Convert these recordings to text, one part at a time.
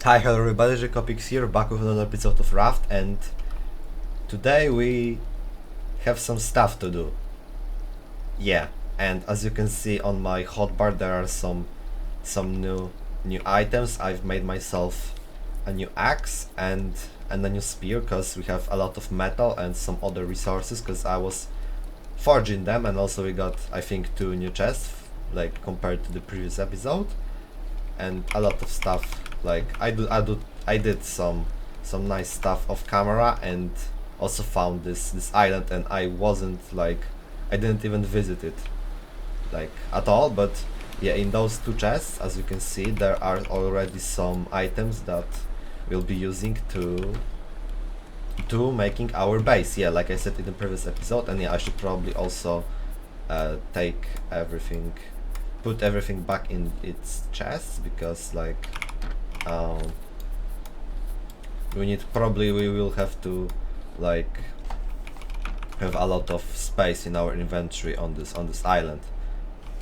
Hi, hello everybody, Jacobix here, back with another episode of Raft, and today we have some stuff to do. Yeah, and as you can see on my hotbar there are some new items. I've made myself a new axe and a new spear because we have a lot of metal and some other resources because I was forging them, and also we got, I think, 2 new chests like compared to the previous episode, and a lot of stuff. Like I did some nice stuff off camera, and also found this island, and I didn't even visit it like at all. But yeah, in those 2 chests, as you can see, there are already some items that we'll be using to making our base. Yeah, like I said in the previous episode, and yeah, I should probably also take everything, put everything back in its chests, because like we will have to like have a lot of space in our inventory on this island.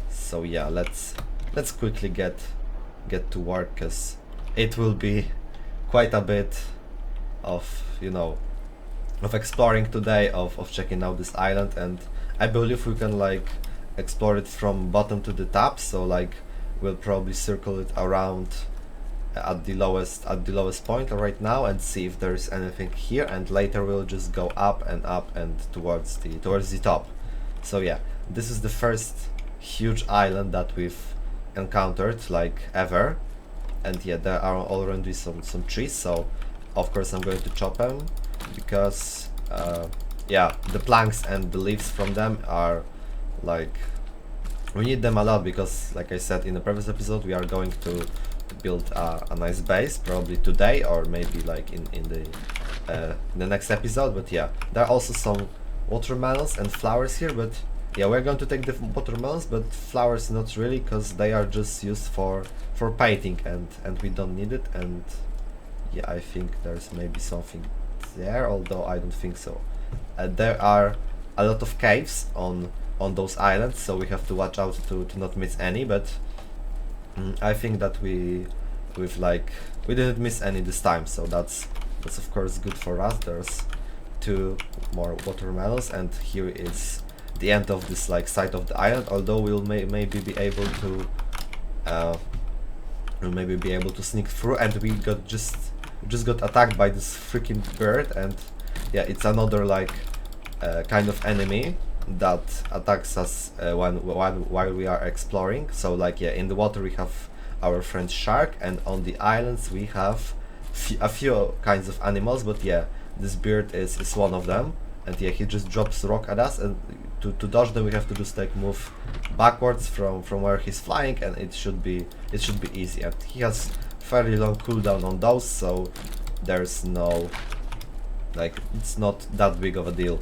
So yeah, let's quickly get to work, because it will be quite a bit of, you know, of exploring today, of checking out this island. And I believe we can like explore it from bottom to the top, so like we'll probably circle it around at the lowest point right now and see if there's anything here, and later we'll just go up and towards the top. So yeah, this is the first huge island that we've encountered like ever, and yeah, there are already some trees, so of course I'm going to chop them, because yeah, the planks and the leaves from them are like, we need them a lot, because like I said in the previous episode, we are going to build a nice base probably today, or maybe like in the next episode. But yeah, there are also some watermelons and flowers here, but yeah, we're going to take the watermelons, but flowers not really, because they are just used for painting, and we don't need it. And yeah, I think there's maybe something there, although I don't think so. There are a lot of caves on those islands, so we have to watch out to not miss any, but I think that we didn't miss any this time, so that's of course good for us. There's 2 more watermelons, and here is the end of this like side of the island, although we'll maybe be able to sneak through. And we just got attacked by this freaking bird, and yeah, it's another like kind of enemy that attacks us while we are exploring. So like yeah, in the water we have our friend shark, and on the islands we have a few kinds of animals, but yeah, this bird is one of them. And yeah, he just drops rock at us, and to dodge them we have to just like move backwards from where he's flying, and it should be easy. And he has fairly long cooldown on those, so there's no, like, it's not that big of a deal.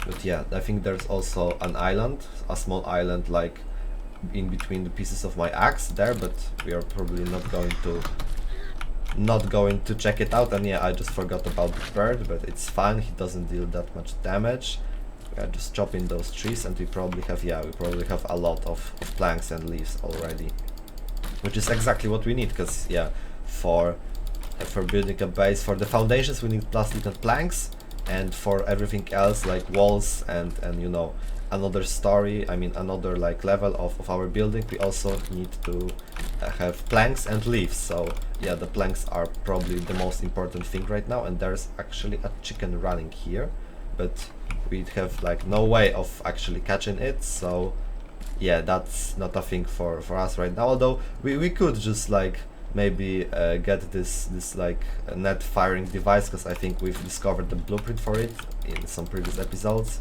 But yeah, I think there's also an island, a small island like in between the pieces of my axe there, but we are probably not going to check it out. And yeah, I just forgot about the bird, but it's fine, he doesn't deal that much damage. We are just chopping those trees, and we probably have a lot of planks and leaves already, which is exactly what we need, because yeah, for building a base, for the foundations we need plastic and planks, and for everything else like walls and you know, another story, I mean another like level of our building, we also need to have planks and leaves. So yeah, the planks are probably the most important thing right now. And there's actually a chicken running here, but we have like no way of actually catching it, so yeah, that's not a thing for us right now. Although we could just like maybe get this like net firing device, because I think we've discovered the blueprint for it in some previous episodes.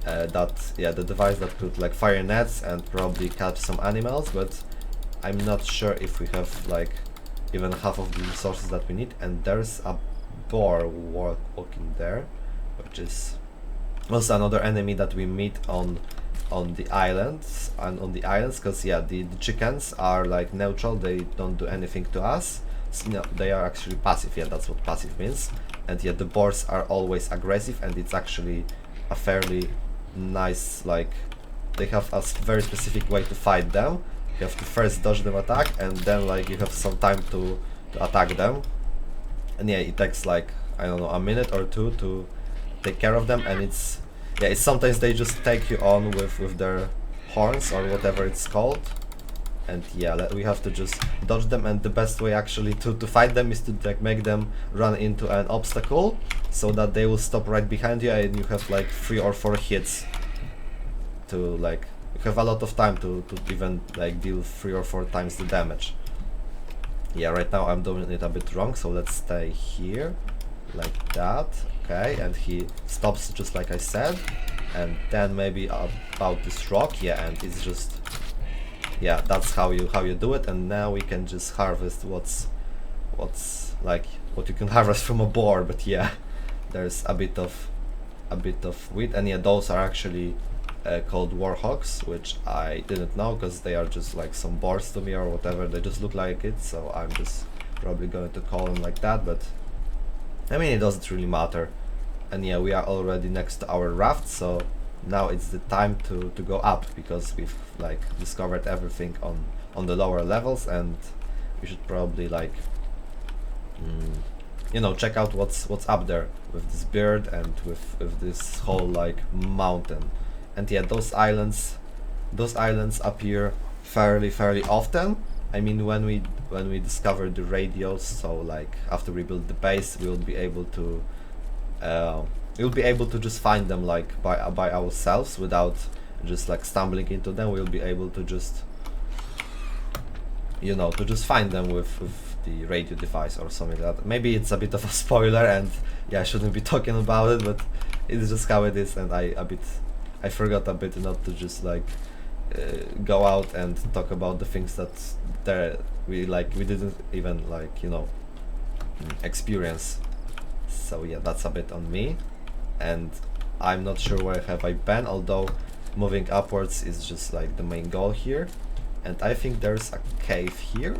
That yeah, the device that could like fire nets and probably catch some animals, but I'm not sure if we have like even half of the resources that we need. And there's a boar walking there, which is also another enemy that we meet on the islands, because yeah, the chickens are like neutral, they don't do anything to us. So, no, they are actually passive. Yeah, that's what passive means. And yeah, the boars are always aggressive, and it's actually a fairly nice, like, they have a very specific way to fight them. You have to first dodge them attack, and then like you have some time to to attack them. And yeah, it takes like, I don't know, a minute or two to take care of them, and it's sometimes they just take you on with their horns or whatever it's called. And yeah, we have to just dodge them, and the best way actually to fight them is to like make them run into an obstacle so that they will stop right behind you, and you have like 3 or 4 hits to like, you have a lot of time to even like deal 3 or 4 times the damage. Yeah, right now I'm doing it a bit wrong, so let's stay here like that. Okay, and he stops just like I said, and then maybe about this rock. Yeah, and it's just, yeah, that's how you do it. And now we can just harvest what's like what you can harvest from a boar. But yeah, there's a bit of wheat, and yeah, those are actually called warhawks, which I didn't know because they are just like some boars to me or whatever. They just look like it, so I'm just probably going to call them like that. But I mean, it doesn't really matter. And yeah, we are already next to our raft, so now it's the time to go up, because we've like discovered everything on the lower levels, and we should probably like you know, check out what's up there with this bird and with this whole like mountain. And yeah, those islands appear fairly often. I mean, when we discover the radios, so like after we build the base, we'll be able to just find them like by ourselves without just like stumbling into them. We'll be able to just, you know, to just find them with the radio device or something like that. Maybe it's a bit of a spoiler, and yeah, I shouldn't be talking about it, but it's just how it is. And I forgot a bit not to just like go out and talk about the things that we didn't even like, you know, experience. So yeah, that's a bit on me, and I'm not sure where have I been, although moving upwards is just like the main goal here. And I think there's a cave here,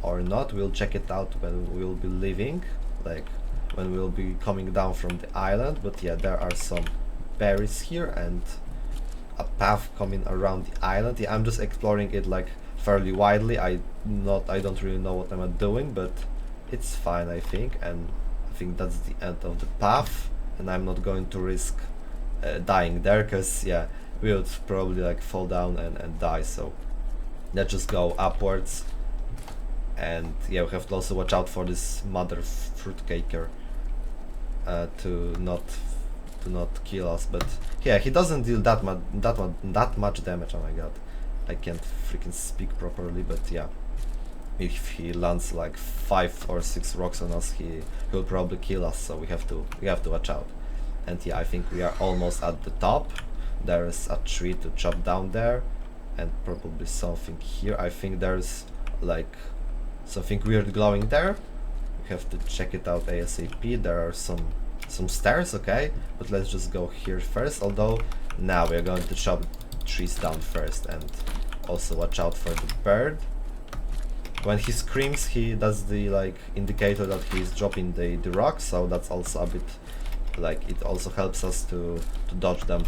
or not. We'll check it out when we'll be leaving, like when we'll be coming down from the island. But yeah, there are some berries here and a path coming around the island. Yeah, I'm just exploring it like fairly widely. I don't really know what I'm doing, but it's fine, I think. And I think that's the end of the path, and I'm not going to risk dying there, because yeah, we would probably like fall down and die. So let's just go upwards. And yeah, we have to also watch out for this mother fruitcaker to not kill us. But yeah, he doesn't deal that much damage. Oh my god, I can't freaking speak properly. But yeah, if he lands like 5 or 6 rocks on us, he'll probably kill us. So we have to watch out. And yeah, I think we are almost at the top. There is a tree to chop down there, and probably something here. I think there's like something weird glowing there. We have to check it out ASAP. There are some stairs, okay, but let's just go here first. Although now we're going to chop trees down first, and also watch out for the bird. When he screams, he does the like indicator that he's dropping the rocks, so that's also a bit like, it also helps us to dodge them.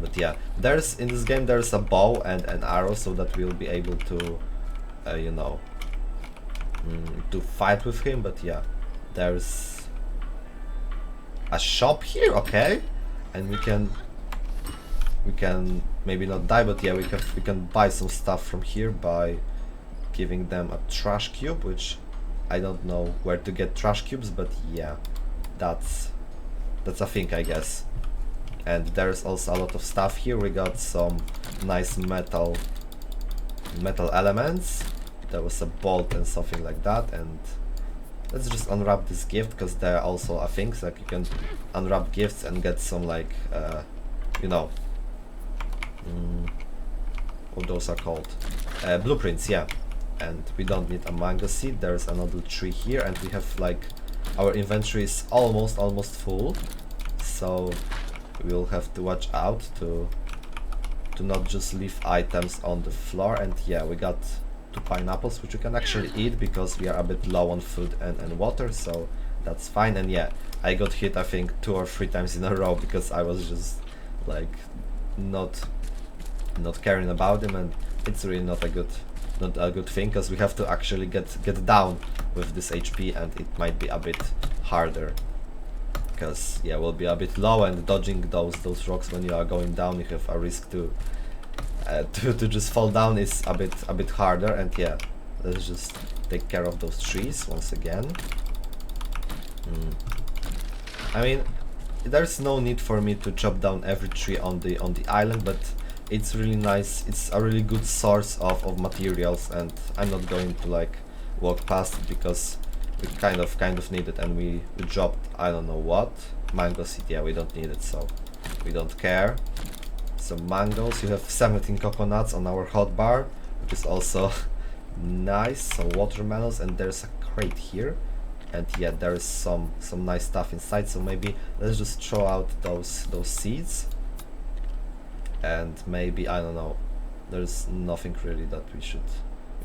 But yeah, in this game there's a bow and an arrow, so that we'll be able to you know, to fight with him. But yeah, there's a shop here, okay, and we can maybe not die, but yeah, we can buy some stuff from here by giving them a trash cube, which I don't know where to get trash cubes, but yeah, that's a thing, I guess. And there's also a lot of stuff here. We got some nice metal elements. There was a bolt and something like that. And let's just unwrap this gift, because there are also things like you can unwrap gifts and get some like you know, what those are called, blueprints. Yeah, and we don't need a mango seed. There's another tree here, and we have like, our inventory is almost full, so we'll have to watch out to not just leave items on the floor. And yeah, we got 2 pineapples, which we can actually eat because we are a bit low on food and water, so that's fine. And yeah, I got hit I think 2 or 3 times in a row because I was just like not caring about him, and it's really not a good not a good thing, because we have to actually get down with this HP, and it might be a bit harder. Because yeah, we'll be a bit low, and dodging those rocks when you are going down, you have a risk to just fall down is a bit harder. And yeah, let's just take care of those trees once again. I mean, there's no need for me to chop down every tree on the island, but it's really nice. It's a really good source of materials, and I'm not going to like walk past it because we kind of need it, and we dropped, I don't know what, mango seed. Yeah, we don't need it, so we don't care. Some mangoes. You have 17 coconuts on our hotbar, which is also nice. Some watermelons, and there's a crate here, and yeah, there is some nice stuff inside. So maybe let's just throw out those seeds, and maybe, I don't know, there's nothing really that we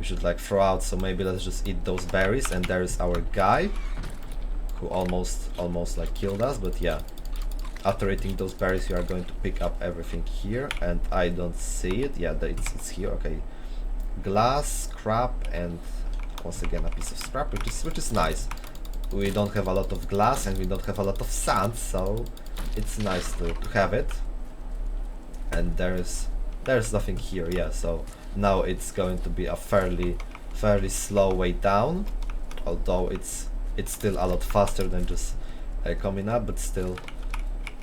should like throw out, so maybe let's just eat those berries. And there is our guy who almost like killed us, but yeah, after eating those berries we are going to pick up everything here, and I don't see it. Yeah, it's here. Okay, glass, scrap, and once again a piece of scrap, which is nice. We don't have a lot of glass, and we don't have a lot of sand, so it's nice to have it. And there's nothing here. Yeah, so now it's going to be a fairly slow way down, although it's still a lot faster than just coming up, but still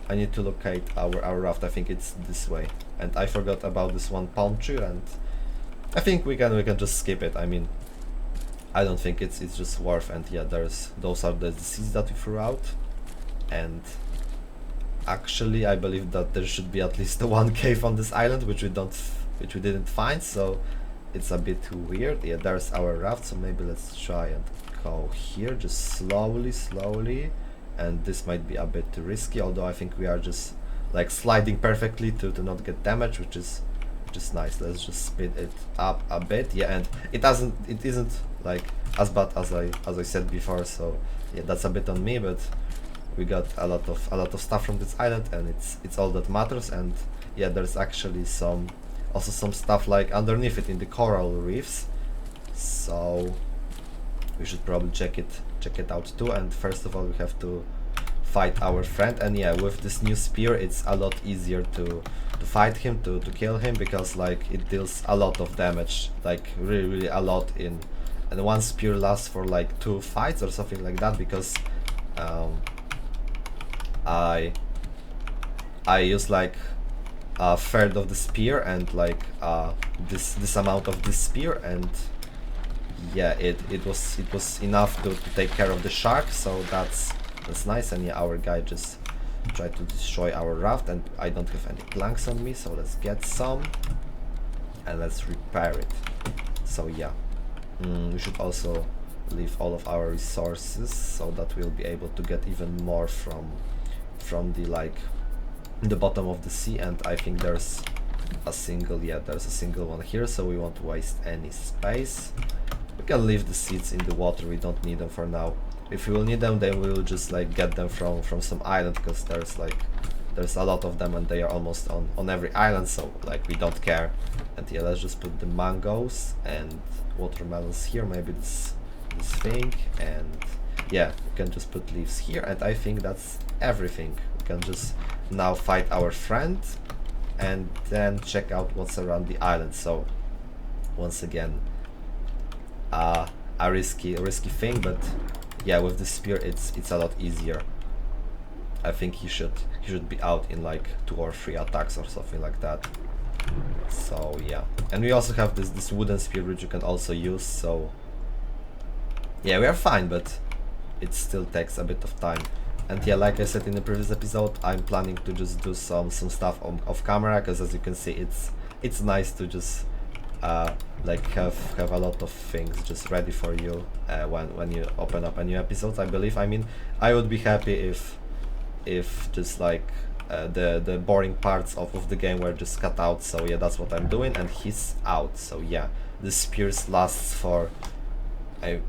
I need to locate our raft. I think it's this way, and I forgot about this one palm tree, and I think we can just skip it. I mean, I don't think it's just worth. And yeah, those are the seeds that we threw out, and actually I believe that there should be at least one cave on this island, which we didn't find, so it's a bit weird. Yeah, there's our raft, so maybe let's try and go here just slowly, and this might be a bit risky, although I think we are just like sliding perfectly to not get damaged, which is nice. Let's just speed it up a bit. Yeah, and it isn't like as bad as I said before, so yeah, that's a bit on me, but we got a lot of stuff from this island, and it's all that matters. And yeah, there's actually also some stuff like underneath it in the coral reefs, so we should probably check it out too. And first of all, we have to fight our friend, and yeah, with this new spear it's a lot easier to fight him, to kill him, because like it deals a lot of damage, like really a lot and one spear lasts for like 2 fights or something like that, because I use like a third of the spear, and like this amount of this spear, and yeah, it was enough to take care of the shark, so that's nice. And yeah, our guy just tried to destroy our raft, and I don't have any planks on me, so let's get some and let's repair it. So yeah, we should also leave all of our resources so that we'll be able to get even more from the bottom of the sea. And I think there's a single one here, so we won't waste any space. We can leave the seeds in the water, we don't need them for now. If we will need them, then we will just like get them from some island, because there's a lot of them, and they are almost on every island, so like we don't care. And yeah, let's just put the mangoes and watermelons here, maybe this thing, and yeah, we can just put leaves here, and I think that's everything. We can just now fight our friend and then check out what's around the island. So once again, a risky thing, but yeah, with the spear it's a lot easier. I think he should be out in like 2 or 3 attacks or something like that. So yeah, and we also have this wooden spear which you can also use, so yeah, we are fine, but it still takes a bit of time. And yeah, like I said in the previous episode, I'm planning to just do some stuff off camera, because as you can see, it's nice to just like have a lot of things just ready for you when you open up a new episode. I believe, I mean, I would be happy if just like the boring parts of the game were just cut out. So yeah, that's what I'm doing, and he's out. So yeah, the spears lasts for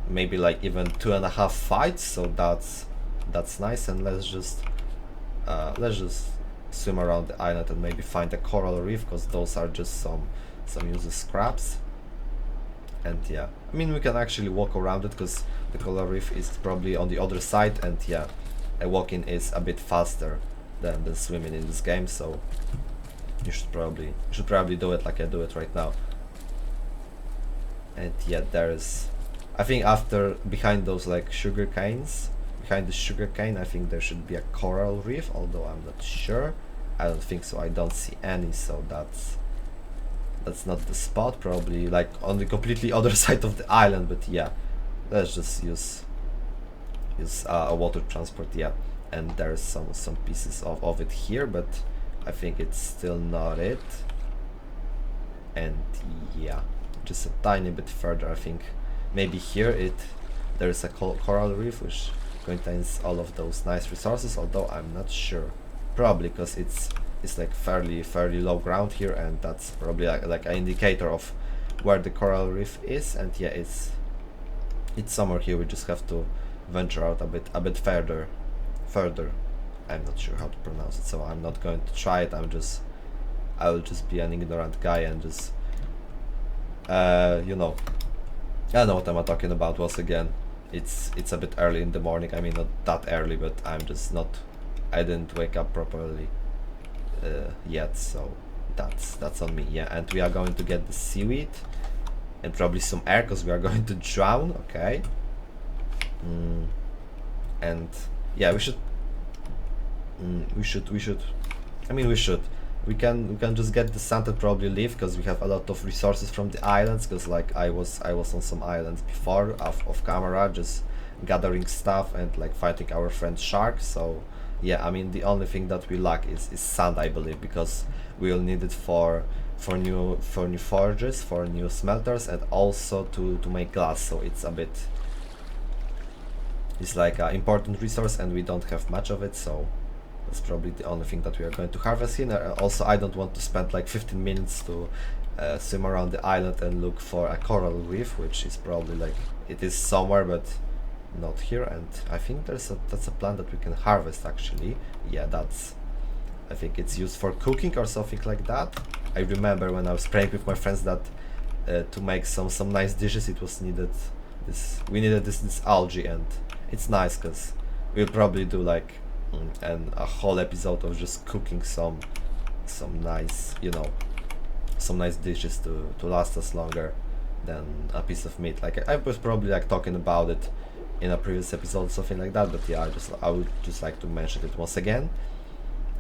maybe like even 2.5 fights, so that's nice. And let's just swim around the island and maybe find a coral reef, because those are just some useless scraps. And yeah, I mean, we can actually walk around it because the coral reef is probably on the other side, and yeah, walking is a bit faster than swimming in this game, so you should probably do it like I do it right now. And yeah, there's, I think after, behind those like sugar canes, behind the sugar cane, I think there should be a coral reef, although I'm not sure. I don't think so, I don't see any, so that's not the spot, probably like on the completely other side of the island. But yeah, let's just use a water transport. Yeah, and there's some pieces of it here, but I think it's still not it. And yeah, just a tiny bit further, I think maybe here there is a coral reef which contains all of those nice resources, although I'm not sure, probably because it's like fairly low ground here, and that's probably like an indicator of where the coral reef is. And yeah, it's somewhere here. We just have to venture out a bit further. I'm not sure how to pronounce it, so I'm not going to try it. I will just be an ignorant guy and just you know, I know what I'm talking about. Once again, it's a bit early in the morning. I mean, not that early, but I didn't wake up properly yet, so that's on me. Yeah, and we are going to get the seaweed and probably some air because we are going to drown. Okay. And yeah, we should I mean, we can just get the sand and probably leave, because we have a lot of resources from the islands, because like I was on some islands before off camera, just gathering stuff and like fighting our friend shark. So yeah, I mean, the only thing that we lack is sand, I believe, because we'll need it for new forges, for new smelters, and also to make glass. So it's like an important resource, and we don't have much of it, so that's probably the only thing that we are going to harvest here. Also, I don't want to spend like 15 minutes to swim around the island and look for a coral reef, which is probably like, it is somewhere but not here. And I think that's a plant that we can harvest actually. Yeah, I think it's used for cooking or something like that. I remember when I was praying with my friends that to make some nice dishes, we needed this algae, and it's nice because we'll probably do like a whole episode of just cooking some nice, you know, some nice dishes to last us longer than a piece of meat. Like I was probably like talking about it in a previous episode, something like that, but yeah, I would just like to mention it once again.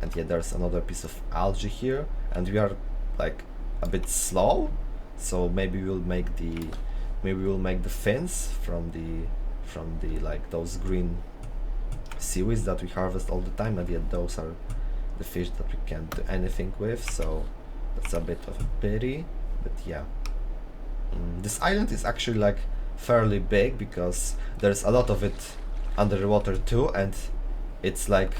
And yeah, there's another piece of algae here, and we are like a bit slow, so maybe we'll make the fins from the like those green seaweeds that we harvest all the time, and yet those are the fish that we can't do anything with, so that's a bit of a pity. But yeah, this island is actually like fairly big, because there's a lot of it under the water too, and it's like,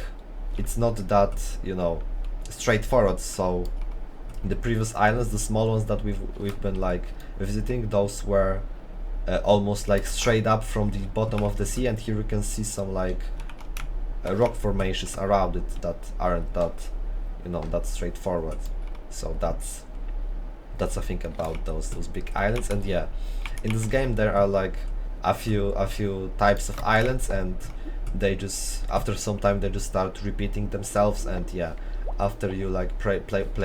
it's not that, you know, straightforward. So the previous islands, the small ones that we've been like visiting, those were almost like straight up from the bottom of the sea, and here you can see some like rock formations around it that aren't that, you know, that straightforward. So that's I think about those big islands. And yeah, in this game there are like a few types of islands, and they just, after some time, they just start repeating themselves. And yeah, after you like play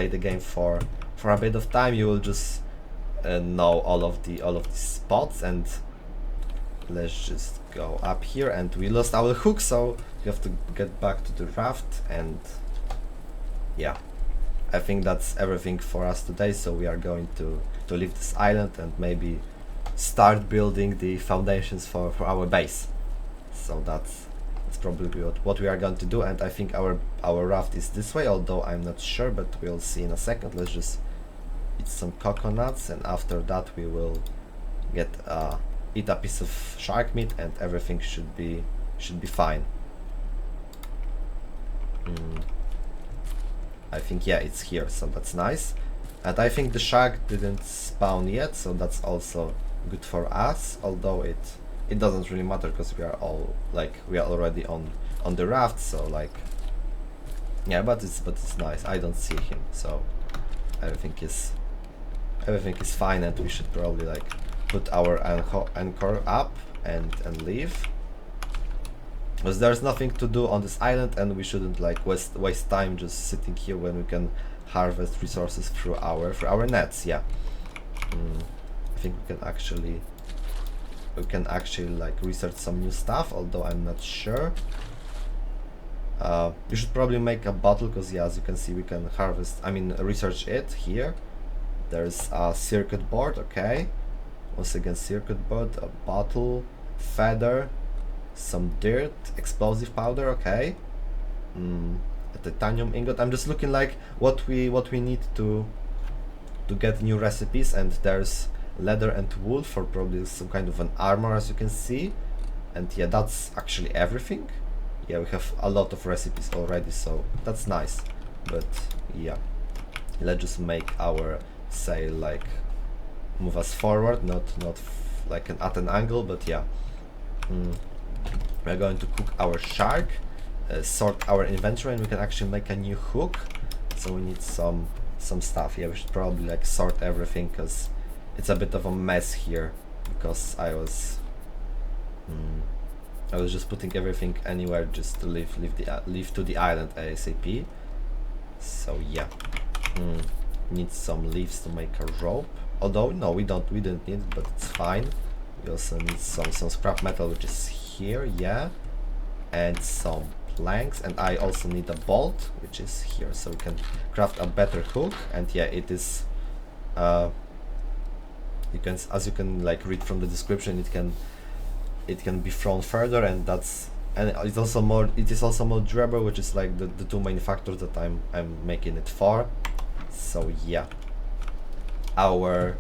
the game for a bit of time, you will just know all of these spots. And let's just go up here, and we lost our hook, so we have to get back to the raft. And yeah, I think that's everything for us today. So we are going to leave this island and maybe start building the foundations for our base. So that's probably what we are going to do. And I think our raft is this way, although I'm not sure, but we'll see in a second. Let's just eat some coconuts, and after that we will get eat a piece of shark meat, and everything should be fine. I think, yeah, it's here, so that's nice. And I think the shark didn't spawn yet, so that's also good for us, although it doesn't really matter, because we are already on the raft. So like, yeah, but it's nice. I don't see him, so everything is fine, and we should probably like put our anchor up and leave, because there's nothing to do on this island, and we shouldn't like waste time just sitting here when we can harvest resources through our nets. Yeah. I think we can actually like research some new stuff, although I'm not sure. You should probably make a bottle, because yeah, as you can see, we can research it here. There's a circuit board. Okay, once again circuit board, a bottle, feather, some dirt, explosive powder. Okay, a titanium ingot. I'm just looking like what we need to get new recipes, and there's leather and wool for probably some kind of an armor, as you can see. And yeah, that's actually everything. Yeah, we have a lot of recipes already, so that's nice. But yeah, let's just make our sail like move us forward, not like at an angle, but yeah. We're going to cook our shark, sort our inventory, and we can actually make a new hook. So we need some stuff. Yeah, we should probably like sort everything, because it's a bit of a mess here, because I was just putting everything anywhere just to leave to the island ASAP. So yeah, need some leaves to make a rope. Although no, we didn't need it, but it's fine. We also need some scrap metal, which is here, yeah, and some planks, and I also need a bolt, which is here, so we can craft a better hook. And yeah, it is as you can like read from the description, it can be thrown further, and it is also more durable, which is like the two main factors that I'm making it for. So yeah, our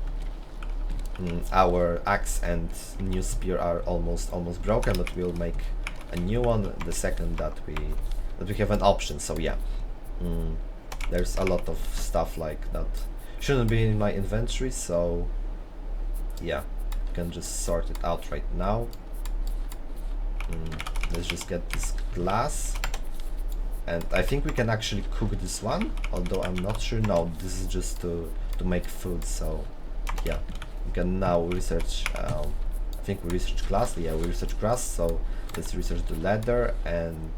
axe and new spear are almost broken, but we'll make a new one the second that we have an option. So yeah, there's a lot of stuff like that shouldn't be in my inventory, so yeah, you can just sort it out right now. Let's just get this glass, and I think we can actually cook this one, although I'm not sure. No, this is just to make food. So yeah, we can now research. I think we researched glass. Yeah, we researched glass, so let's research the leather, and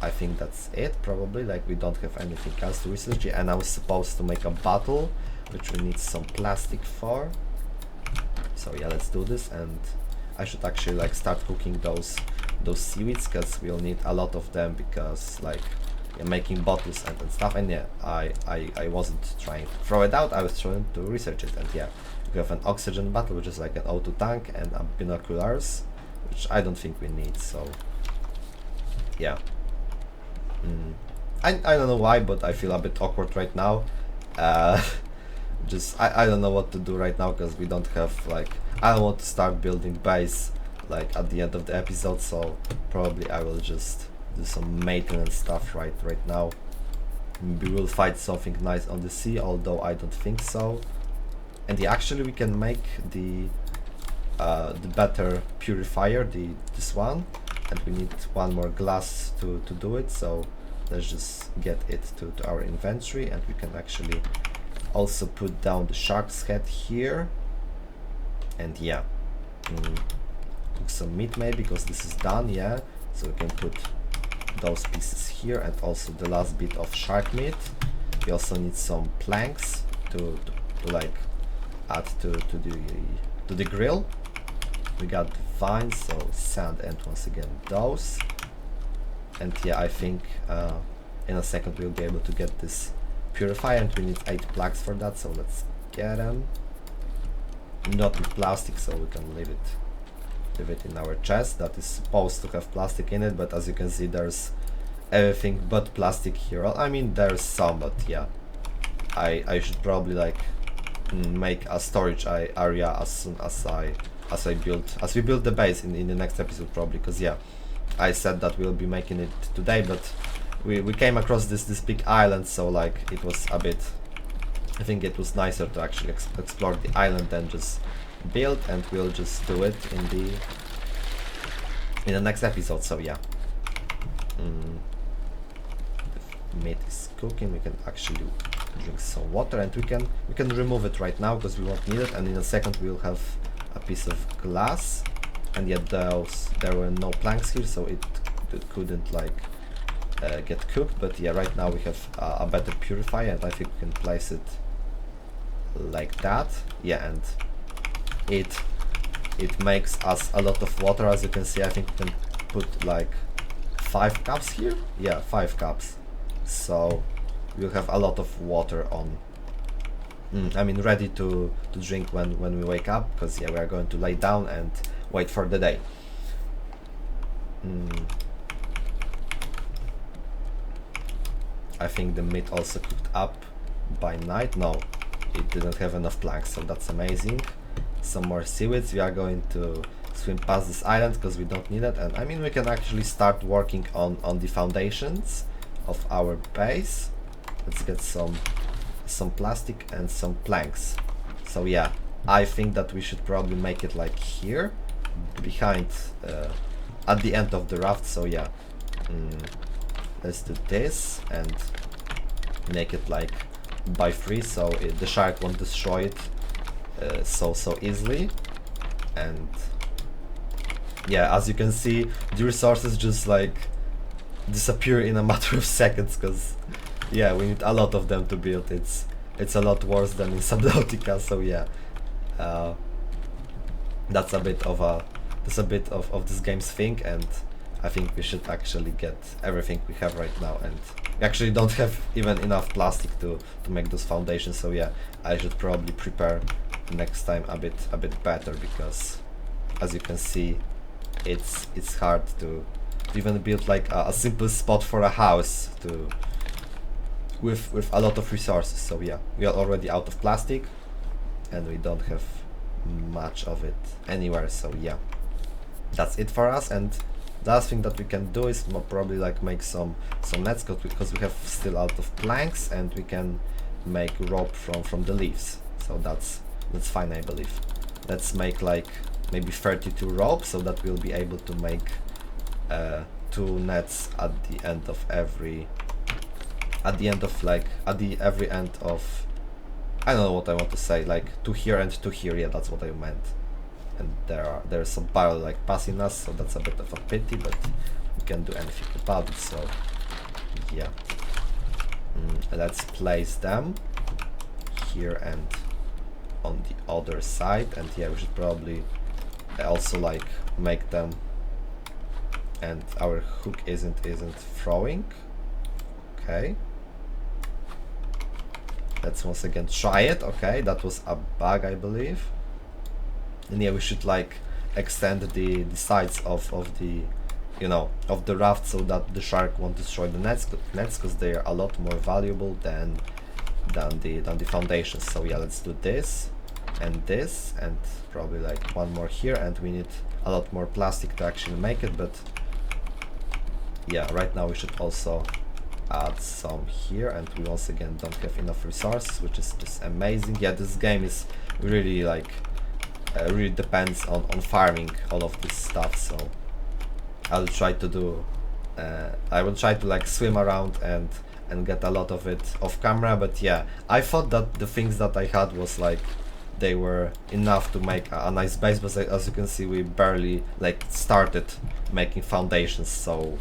I think that's it probably. Like, we don't have anything else to research. And I was supposed to make a bottle, which we need some plastic for. So yeah, let's do this, and I should actually like start cooking those seaweeds, because we'll need a lot of them, because like making bottles and stuff. And yeah, I wasn't trying to throw it out, I was trying to research it. And yeah, we have an oxygen bottle, which is like an O2 tank, and binoculars, which I don't think we need. So yeah, I don't know why, but I feel a bit awkward right now. I don't know what to do right now, because we don't have like, I don't want to start building base like at the end of the episode, so probably I will just do some maintenance stuff right now. Maybe we'll find something nice on the sea, although I don't think so. And yeah, actually we can make the better purifier, this one, and we need one more glass to do it. So let's just get it to our inventory, and we can actually also put down the shark's head here. And yeah, cook some meat maybe, because this is done. Yeah, so we can put those pieces here, and also the last bit of shark meat. We also need some planks to like add to the grill. We got vines, so sand, and once again those. And yeah, I think in a second we'll be able to get this purifier, and we need 8 plugs for that, so let's get them. Not with plastic, so we can leave it in our chest that is supposed to have plastic in it, but as you can see, there's everything but plastic here. I mean, there's some, but yeah, I should probably like make a storage area as soon as we build the base in the next episode, probably, because yeah, I said that we'll be making it today, but we came across this big island, so like it was a bit, I think it was nicer to actually explore the island than just build, and we'll just do it in the next episode. So yeah, the meat is cooking. We can actually drink some water, and we can remove it right now because we won't need it, and in a second we'll have a piece of glass, and yet there were no planks here, so it couldn't like get cooked. But yeah, right now we have a better purifier, and I think we can place it like that. Yeah, and it makes us a lot of water. As you can see, I think we can put like 5 cups here. Yeah, 5 cups, so we'll have a lot of water on, I mean ready to drink when we wake up, because yeah, we are going to lay down and wait for the day. I think the meat also cooked up by night. No, it didn't have enough planks, so that's amazing. Some more seaweeds. We are going to swim past this island because we don't need it, and I mean we can actually start working on the foundations of our base. Let's get some plastic and some planks. So yeah, I think that we should probably make it like here behind at the end of the raft. So yeah, let's do this and make it like by 3, so the shark won't destroy it so easily. And yeah, as you can see, the resources just like disappear in a matter of seconds, because yeah, we need a lot of them to build. It's a lot worse than in Subnautica. So yeah, that's a bit of this game's thing, and I think we should actually get everything we have right now, and we actually don't have even enough plastic to make those foundations. So yeah, I should probably prepare next time a bit better, because as you can see, it's hard to even build like a simple spot for a house with a lot of resources. So yeah, we are already out of plastic and we don't have much of it anywhere. So yeah, that's it for us. And the last thing that we can do is probably like make some nets, because we have still out of planks, and we can make rope from the leaves. So that's fine, I believe. Let's make like maybe 32 ropes, so that we'll be able to make 2 nets at the end of every every end of, I don't know what I want to say, like 2 here and 2 here. Yeah, that's what I meant. And there's some barrel like passing us, so that's a bit of a pity, but we can't do anything about it. So yeah, let's place them here and on the other side. And yeah, we should probably also like make them, and our hook isn't throwing. Okay, let's once again try it. Okay, that was a bug, I believe. And yeah, we should like extend the sides of the, you know, of the raft, so that the shark won't destroy the nets, because they are a lot more valuable than the foundations. So yeah, let's do this and this, and probably like 1 more here, and we need a lot more plastic to actually make it. But yeah, right now we should also add some here, and we once again don't have enough resources, which is just amazing. Yeah, this game is really like really depends on farming all of this stuff. So I'll try to do I will try to like swim around and get a lot of it off camera. But yeah, I thought that the things that I had was like they were enough to make a nice base, but as you can see, we barely like started making foundations. So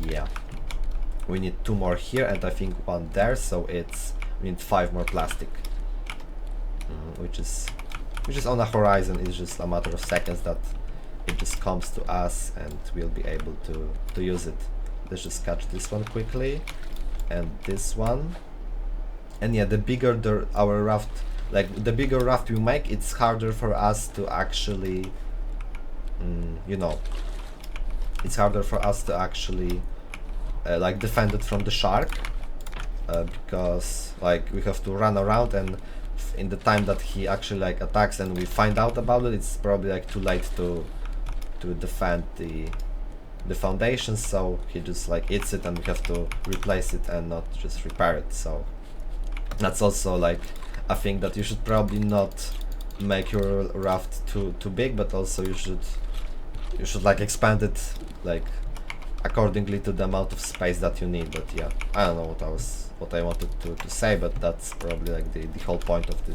yeah, we need 2 more here, and I think 1 there, so we need 5 more plastic, which is on the horizon. It's just a matter of seconds that it just comes to us, and we'll be able to use it. Let's just catch this one quickly, and this one. And yeah, the bigger our raft, like the bigger raft we make, it's harder for us to actually, you know, it's harder for us to actually like defend it from the shark, because like we have to run around, and in the time that he actually like attacks and we find out about it, it's probably like too late to defend the foundation. So he just like eats it, and we have to replace it and not just repair it. So that's also like a thing, that you should probably not make your raft too big, but also you should like expand it like accordingly to the amount of space that you need. But yeah, I don't know what I wanted to say, but that's probably like the whole point of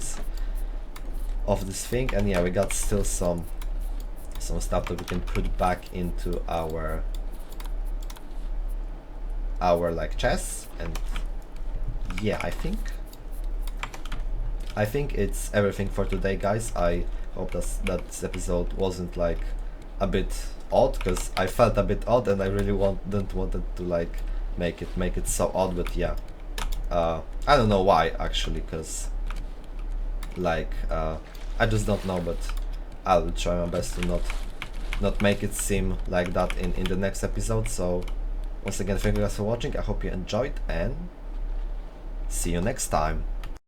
of this thing, and yeah, we got still some stuff that we can put back into our like chests. And yeah, I think it's everything for today, guys. I hope that this episode wasn't like a bit odd, because I felt a bit odd and I really didn't want it to like make it so odd. But yeah, I don't know why actually, because like I just don't know, but I'll try my best to not make it seem like that in the next episode. So once again, thank you guys for watching. I hope you enjoyed, and see you next time.